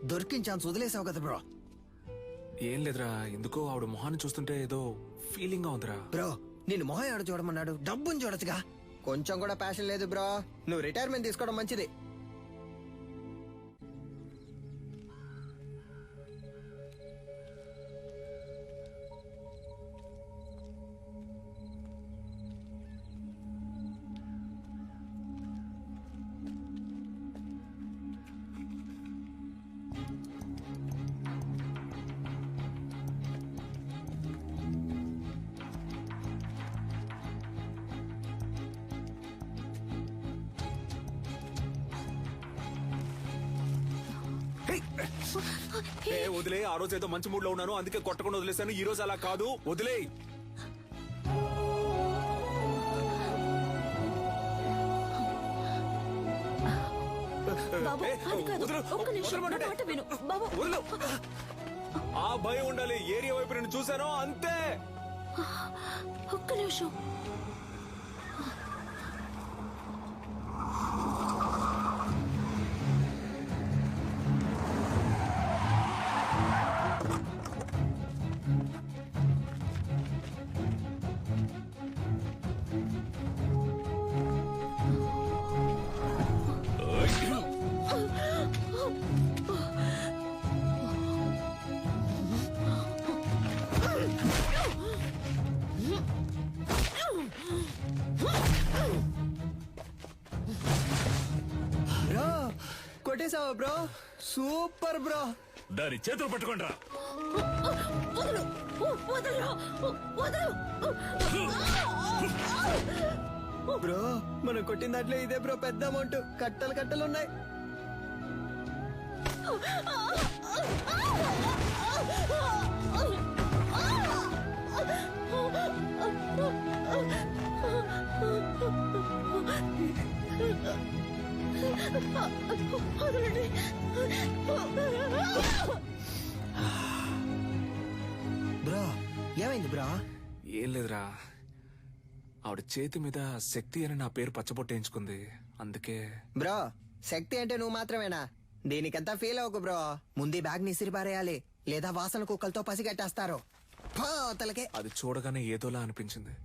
దొరికిన ఛాన్స్ వదిలేసావు కదా బ్రో. ఏం లేదురా, ఎందుకో ఆవిడ మొహాన్ని చూస్తుంటే ఏదో ఫీలింగ్ గా ఉందిరా. బ్రో నేను మొహం ఆడ చూడమన్నాడు, డబ్బుని చూడొచ్చుగా. కొంచెం కూడా ప్యాషన్ లేదు బ్రో. నువ్వు రిటైర్మెంట్ తీసుకోవడం మంచిది. వదిలే, ఆ రోజు ఏదో మంచి మూడ్ లో ఉన్నాను అందుకే కొట్టకుండా వదిలేసాను. ఈ రోజు అలా కాదు, వదిలే. ఆ భయం ఉండాలి. ఏరియా వైపు నేను చూశాను అంతే. ఒక్క నిమిషం. బ్రో కొట్టేసావా బ్రో? Super bro. దాని చేతులు పట్టుకోండిరా. బ్రో మనం కొట్టిన దాంట్లో ఇదే బ్రో పెద్ద అమౌంట్. కట్టలు కట్టలు ఉన్నాయి. బ్రో ఏమైంది బ్రో? ఏం లేదురా, ఆవిడ చేతి మీద శక్తి అని నా పేరు పచ్చబొట్టేయించుకుంది అందుకే. బ్రో శక్తి అంటే నువ్వు మాత్రమేనా? దీనికంతా ఫీల్ అవ్వకు బ్రో. ముందు బ్యాగ్ ని ఇసిరిపారేయాలి, లేదా వాసన కుక్కలతో పసిగట్టేస్తారు. తలకే అది చూడగానే ఏదోలా అనిపించింది.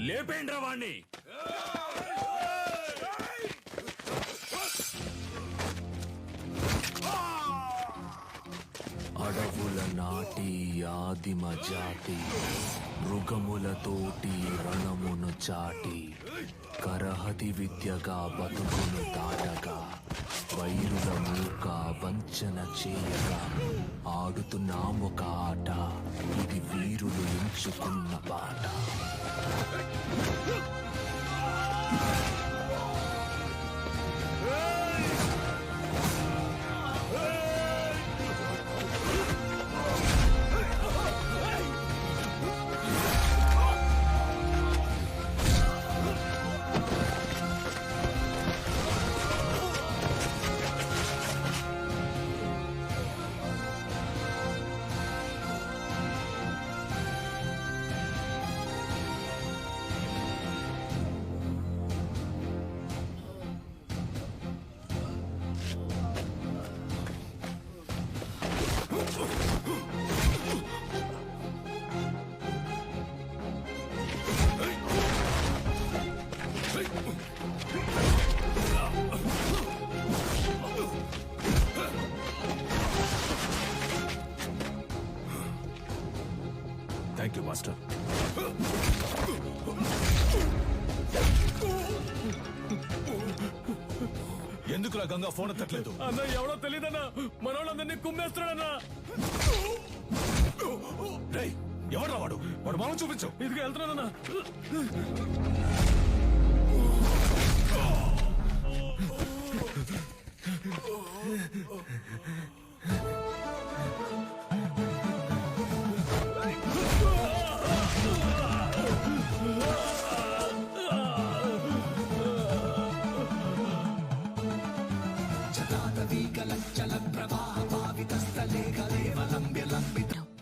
లేపేండ్రా వాణ్ణి. నాటి ఆదిమ జాతి మృగములతోటి రణమును చాటి కరహతి విద్యగా బతుకును దాటగా వైరుల మూక వంచన చేయగా ఆడుతున్నామొక ఆట ఇది వీరులు ఎంచుకున్న బాట. Thank you master. ఎందుకురా గంగా ఫోన్ ఎత్తట్లేదు? అన్న ఎవడో తెలియదన్నా, మనోళ్ళందరినీ కుమ్మేస్తున్నాడన్నా. రేయ్, ఎవడ్రా వాడు? వాడు మామూలు చూపించు. ఇదిగా వెళ్తున్నానన్నా.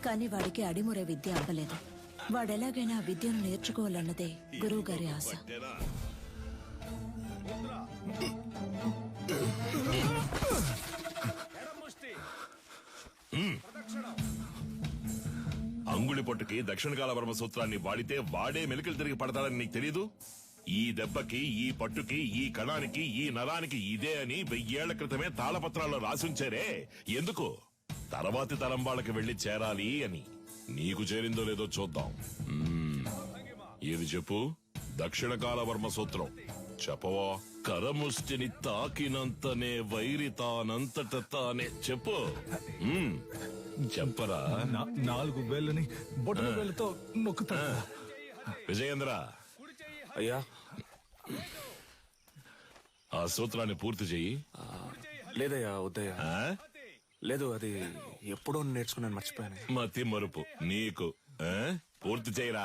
కానీ వాడికి అడిమురే విద్య అవ్వలేదు. వాడెలాగైనా ఆ విద్యను నేర్చుకోవాలన్నదే గురువు గారి ఆశ. అంగుళి పొట్టుకి దక్షిణ కాలవర్మ సూత్రాన్ని వాడితే వాడే మెలికలు తిరిగి పడతాడని నీకు తెలీదు? ఈ దెబ్బకి, ఈ పట్టుకి, ఈ కణానికి, ఈ నరానికి ఇదే అని 1000 ఏళ్ల క్రితమే తాళపత్రాల్లో రాసుంచారే. ఎందుకు? తర్వాతి తరం వాళ్ళకి వెళ్లి చేరాలి అని. నీకు చేరిందో లేదో చూద్దాం. ఇది చెప్పు. దక్షిణ కాలవర్మ సూత్రం చెప్పవా? కరముష్టిని తాకినంతనే వైరి తానంతట తానే. చెప్పు. చెప్పరా? 4 వేళ్ళని బొట్టన వేళ్ళతో నొక్కుతా. విజయేంద్ర, అయ్యా, ఆ సూత్రాన్ని పూర్తి చెయ్యి. లేదయ్యా, వద్దయ్యా. ఆ? లేదు, అది ఎప్పుడో నేర్చుకున్నాను, మర్చిపోయాను. మతి మరుపు నీకు. ఆ? పూర్తి చేయరా.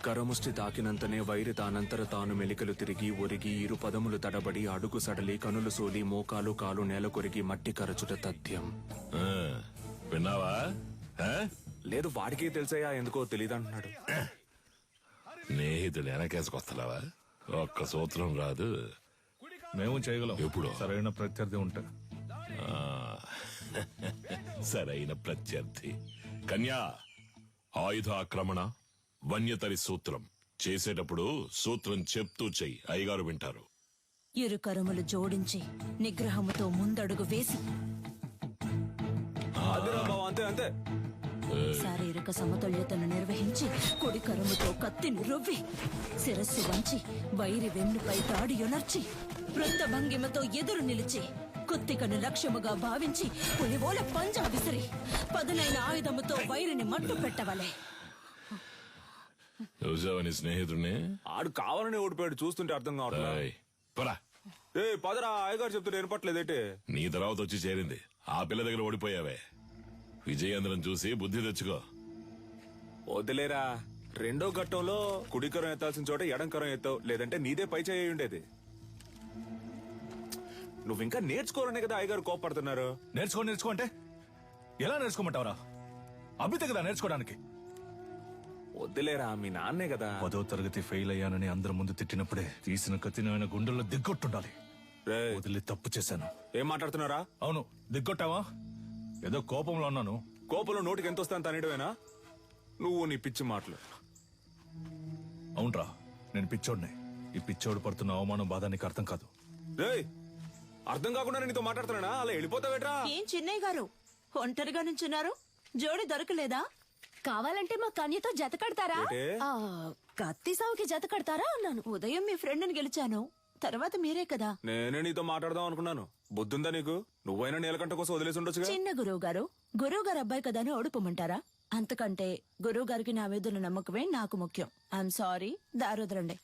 కరముష్టి తాకినంతనే వైరి తానంతర తాను మెలికలు తిరిగి ఒరిగి ఇరు పదములు తడబడి అడుగు సడలి కనులు సోలి మోకాలు కాలు నేల కొరిగి మట్టి కరచుట తథ్యం. ఆ, విన్నావా? ఆ? లేదు, వాడికి తెలిసయ్యా, ఎందుకో తెలియదంటున్నాడు. స్నేహితుడు వెనకేసుకొస్తున్నావా? ఒక్క సూత్రం రాదు. మేము చేయగలం ఎప్పుడు? సరైన ప్రత్యర్థి ఉంటే. ఆ, సరైన ప్రత్యర్థి. కన్యా, ఆయుధ ఆక్రమణ వన్యతరి సూత్రం చేసేటప్పుడు సూత్రం చెప్తూ చెయ్యి. అయ్యగారు వింటారు. ఇరు కరములు జోడించి నిగ్రహముతో ముందడుగు వేసి అంతే అంతే. శారీరక సమతుల్యతను నిర్వహించి కుడి కరముతో కత్తిని రువ్వి శిరస్సు వంచి వైరి వెన్నుపై తాడి యొనర్చి వృత్త భంగిమతో ఎదురు నిలిచి కుత్తికను లక్ష్యముగా భావించి పులివోల పంజా విసిరి పదునైన ఆయుధముతో వైరిని మట్టు పెట్టవలే. చూసావా నీ స్నేహితుడిని? ఆడు కావాలని ఓడిపోయాడు, చూస్తుంటే అర్థం కావట్లేదు. ఏయ్, పరా. ఏ పదరా, అయ్యగారు చెప్తుంటే వినపట్లేదేంటి? నీ తర్వాత వచ్చి చేరింది. ఆ పిల్ల దగ్గర ఓడిపోయావే. విజయేంద్రం చూసి బుద్ధి తెచ్చుకో. వదిలేరా, రెండో ఘట్టంలో కుడికరం ఎత్తాల్సిన చోట ఎడంకరం ఎత్తావు, లేదంటే నీదే పై చేయి ఉండేది. నువ్వు ఇంకా నేర్చుకోవాలనే కదా అయ్యగారు కోపడుతున్నారు. నేర్చుకో అంటే ఎలా నేర్చుకోమంటావరా? అభిత కదా నేర్చుకోవడానికి. వద్దులేరా, మీ నాన్నే కదా. 10వ తరగతి ఫెయిల్ అయ్యానని అందరి ముందు తిట్టినప్పుడే తీసిన కత్తిని ఆయన గుండెల్లో దిగ్గొట్టుండాలి. రేయ్, వదిలి తప్పు చేశాను. ఏం మాట్లాడుతున్నారా? అవును, దిగ్గొట్టావా? ఏదో కోపంలో ఉన్నాను. కోపంలో నోటికి ఎంత వస్తాను తనేయడమేనా? నువ్వు నీ పిచ్చి మాటలు. అవునరా, నేను పిచ్చోడిని. ఈ పిచ్చోడు పడుతున్న అవమానం బాధ నీకు అర్థం కాదు. రేయ్, అర్థం కాకుండా నీతో మాట్లాడుతున్నానా? అలా వెళ్ళిపోతావేట్రా? ఏం చిన్నయ్య గారు ఒంటరిగా నుంచున్నారు? జోడి దొరకలేదా? కావాలంటే మా కన్యతో జత కడతారా? ఏంటే? ఆ, కత్తి సావుకి జత కడతారా అన్నాను. ఉదయం మీ ఫ్రెండ్ని గెలిచాను, తర్వాత మీరే కదా. నేనే నీతో మాట్లాడదాం అనుకున్నాను. బుద్ధుందా నీకు? నువ్వైనా నీలకంఠ కోసం వదిలేసి ఉండొచ్చుగా. చిన్న గురువు గారు అబ్బాయి కదా అని ఓడిపోమంటారా? అంతకంటే గురువు గారికి నా మీద ఉన్న నమ్మకమే నాకు ముఖ్యం. I'm sorry, దారుదరండి.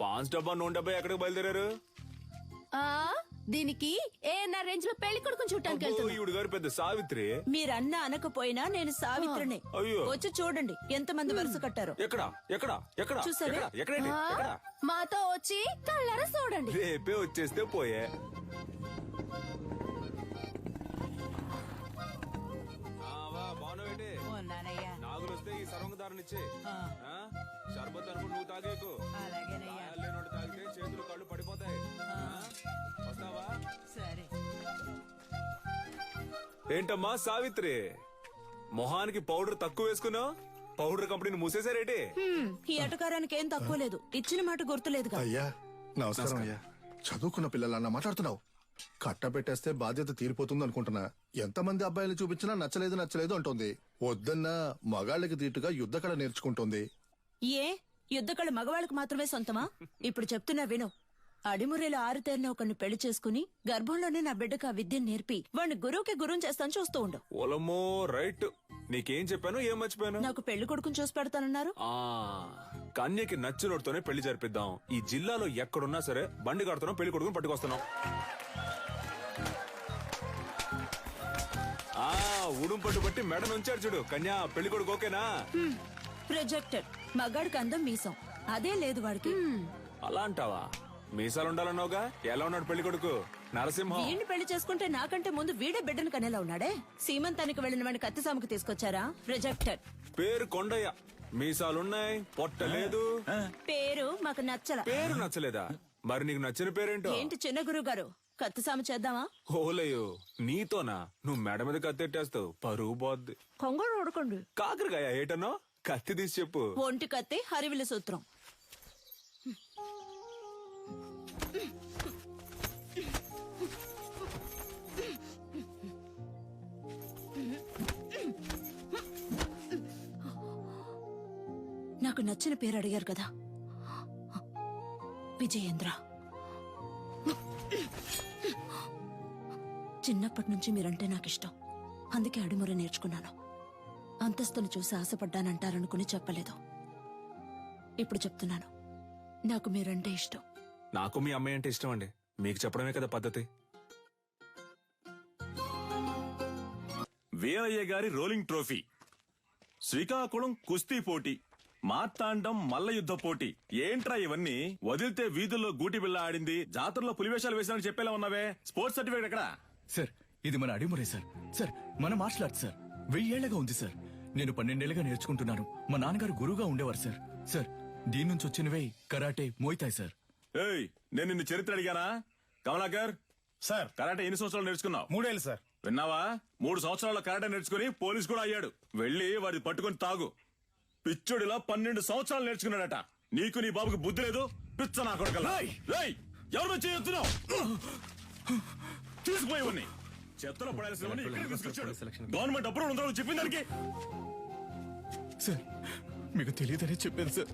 పాన్స్ డబ్బా నూనె డబ్బా ఎక్కడికి బయలుదేరారు? ఆ దీనికి ఏఎన్ఆర్ రేంజ్ లో పెళ్లి కొడుకుని చూడటానికి వెళ్తున్నా. ఈవిడ గారు పెద్ద సావిత్రి. మీరన్నా అనకపోయినా నేను సావిత్రినే. అయ్యో. వచ్చి చూడండి ఎంతమంది వరుస కట్టారు. ఎక్కడ ఎక్కడ ఎక్కడ చూసావే? ఎక్కడ? ఎక్కడేంటి? ఆ, ఎక్కడ? మాతో వచ్చి కళ్ళారా చూడండి. రేపే వచ్చేస్తే పోయే. నాగులు వస్తే ఈ సర్వంగదారునిచ్చే. షర్బత్ అనుకుని నువ్వు తాగేకు. గాయాలు లేనోడు తాగితే చేతులు కళ్ళు పడిపోతాయి. వస్తావా? ఏంటమ్మా సావిత్రి, మొహానికి పౌడర్ తక్కువ వేసుకున్నావు? పౌడర్ కంపెనీని మూసేశారేటి? ఈ అటకారానికి ఏం తక్కువ లేదు. ఇచ్చిన మాట గుర్తులేదుగా. అయ్యా నమస్కారం అయ్యా. చదువుకున్న పిల్లలన్నా మాట్లాడుతున్నావు. కట్ట పెట్టేస్తే బాధ్యత తీరిపోతుంది అనుకుంటున్నా. ఎంతమంది అబ్బాయిలు చూపించినా నచ్చలేదు అంటోంది. వద్దన్నా మగాళ్ళకి తీటుగా యుద్ధకళ నేర్చుకుంటోంది. ఏ యుద్ధకళ మగవాళ్ళకు మాత్రమే సొంతమా? ఇప్పుడు చెప్తున్నా విను. అడిమురేలో ఆరుతేరిన ఒకరిని పెళ్లి చేసుకుని గర్భంలోనే నా బిడ్డకు ఆ విద్యను నేర్పి వాడిని గురువుకి గురువు చేస్తాను, చూస్తూ ఉండు. ఓలమ్మో రైట్. నీకేం చెప్పాను, ఏం మర్చిపోయాను? నాకు పెళ్లి కొడుకుని చూసి పెడతానన్నారు. ఆ కన్యకి నచ్చినోడితోనే పెళ్లి జరిపిద్దాం. ఈ జిల్లాలో ఎక్కడున్నా సరే బండి కడుతున్నాం, పెళ్లి కొడుకుని పట్టుకొస్తున్నాం. ఆ ఉడుం పట్టు బట్టి మెడ నుంచాడు చూడు. కన్యా పెళ్లి కొడుకు ఓకేనా? ప్రొజెక్టర్ మగాడికి అందం మీసం, అదే లేదు వాడికి. అలా అంటావా? మీసాలు ఉండాలన్నావుగా. ఎలా ఉన్నాడు పెళ్లి కొడుకు? నరసింహం. వీడిని పెళ్లి చేసుకుంటే నాకంటే ముందు వీడే బిడ్డను కనేలా ఉన్నాడే. సీమంతానికి వెళ్లిన వాడిని కత్తిసాముకు తీసుకొచ్చారా? ప్రొజెక్టర్. పేరు కొండయ్య, మీసాలున్నాయి, పొట్ట లేదు. పేరు మాకు నచ్చల. పేరు నచ్చలేదా? మరి నీకు నచ్చిన పేరేంటో? ఏంటి చిన్న గురువు గారు, కత్తిసాము చేద్దామా? ఓలయ్యో నీతోనా? నువ్వు మెడ మీద కత్తెట్టేస్తావు, పరువు పోద్ది. కొంగడు ఓడుకోండి. కాకరకాయ ఏటనో? కత్తి తీసి చెప్పు. ఒంటి కత్తి హరివిల సూత్రం. నాకు నచ్చిన పేరు అడిగారు కదా, విజయేంద్ర. చిన్నప్పటి నుంచి మీరంటే నాకు ఇష్టం, అందుకే అడిముర నేర్చుకున్నాను. అంతస్తును చూసి ఆశపడ్డానంటారనుకుని చెప్పలేదు. ఇప్పుడు చెప్తున్నాను, నాకు మీరంటే ఇష్టం. నాకు మీ అమ్మాయి అంటే ఇష్టం అండి. మీకు చెప్పడమే కదా పద్ధతి. వీరయ్య గారి రోలింగ్ ట్రోఫీ, శ్రీకాకుళం కుస్తీ పోటీ, మార్తాండం మల్ల యుద్ధ పోటీ. ఏంట్రా ఇవన్నీ? వదిలితే వీధుల్లో గూటి బిళ్ళ ఆడింది, జాతరలో పులివేషాలు వేసానని చెప్పేలా ఉన్నావే. స్పోర్ట్స్ సర్టిఫికేట్ ఎక్కడా? సార్ ఇది మన అడిమురే సార్. సార్ మన మార్షల్ ఆర్ట్స్ సార్. 1000 ఏళ్లగా ఉంది సార్. నేను 12 ఏళ్లుగా నేర్చుకుంటున్నాను. మా నాన్నగారు గురువుగా ఉండేవారు సార్. సార్ దీని నుంచి వచ్చినవే కరాటే, మోయితాయ్ సార్. ఏయ్ నేను నిన్ను చరిత్ర అడిగానా? కమలాకర్ సార్ కరాటే ఎన్ని సంవత్సరాలు నేర్చుకున్నావు? 3 ఏళ్ళు సార్. విన్నావా? 3 సంవత్సరాల కరాటే నేర్చుకుని పోలీస్ కూడా అయ్యాడు. వెళ్ళి వాడి పట్టుకుని తాగు. పిచ్చుడిలా 12 సంవత్సరాలు నేర్చుకున్నాడట. నీకు నీ బాబుకి బుద్ధి లేదు. పిచ్చ నా కొడుకల్లా. ఎవరు చేయొచ్చున్నావు? తీసుకుపోయేవన్నీ చెత్తలో పడాల్సినవన్నీ ఇక్కడికి తీసుకొచ్చాడు. గవర్నమెంట్ అప్రూవల్ ఉందో చెప్పిన దానికి. సార్ మీకు తెలియదనే చెప్పాను సార్.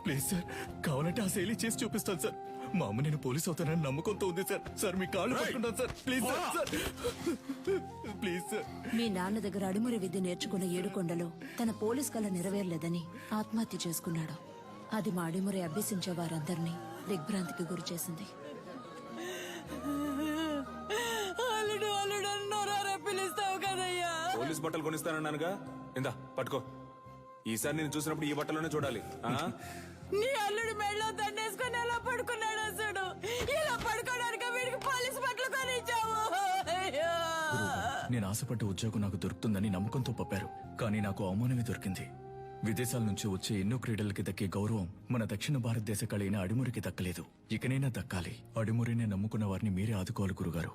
ప్లీజ్ సార్, కావాలంటే ఆ శైలి చేసి చూపిస్తాను సార్. మా అమ్మ నేను పోలీస్ అవుతానని నమ్మకంతో ఉంది సార్. సార్ మీ కాళ్ళు పట్టుకుంటాను sir. Please sir, sir please sir. మీ నాన్న దగ్గర అడిమురి విద్య నేర్చుకున్న ఏడుకొండలో తన పోలీస్ కళ నెరవేరలేదని ఆత్మహత్య చేసుకున్నాడు. అది మా అడిమురి అభ్యసించే వారందరినీ దిగ్భ్రాంతికి గురి చేసింది. పోలీస్ బట్టలు కొనిస్తానన్నానుగా, ఇందా పట్టుకో. ఈసారి నేను చూసినప్పుడు ఈ బట్టలోనే చూడాలి. నీ అల్లుడు మెడలో దండేసుకుని ఎలా పడుకున్నాడు అసలు? ఇలా పడుకోవడానికి వీడికి పోలీస్ బట్టలు కొనిచ్చావు. నేను ఆశపడ్డ ఉద్యోగం నాకు దొరుకుతుందని నమ్మకంతో పంపారు. కానీ నాకు అవమానమే దొరికింది. విదేశాల నుంచి వచ్చే ఎన్నో క్రీడలకి దక్కే గౌరవం మన దక్షిణ భారతదేశ కళైన అడిమురికి దక్కలేదు. ఇకనైనా దక్కాలి. అడిమురినే నమ్ముకున్న వారిని మీరే ఆదుకోవాలి గురుగారు.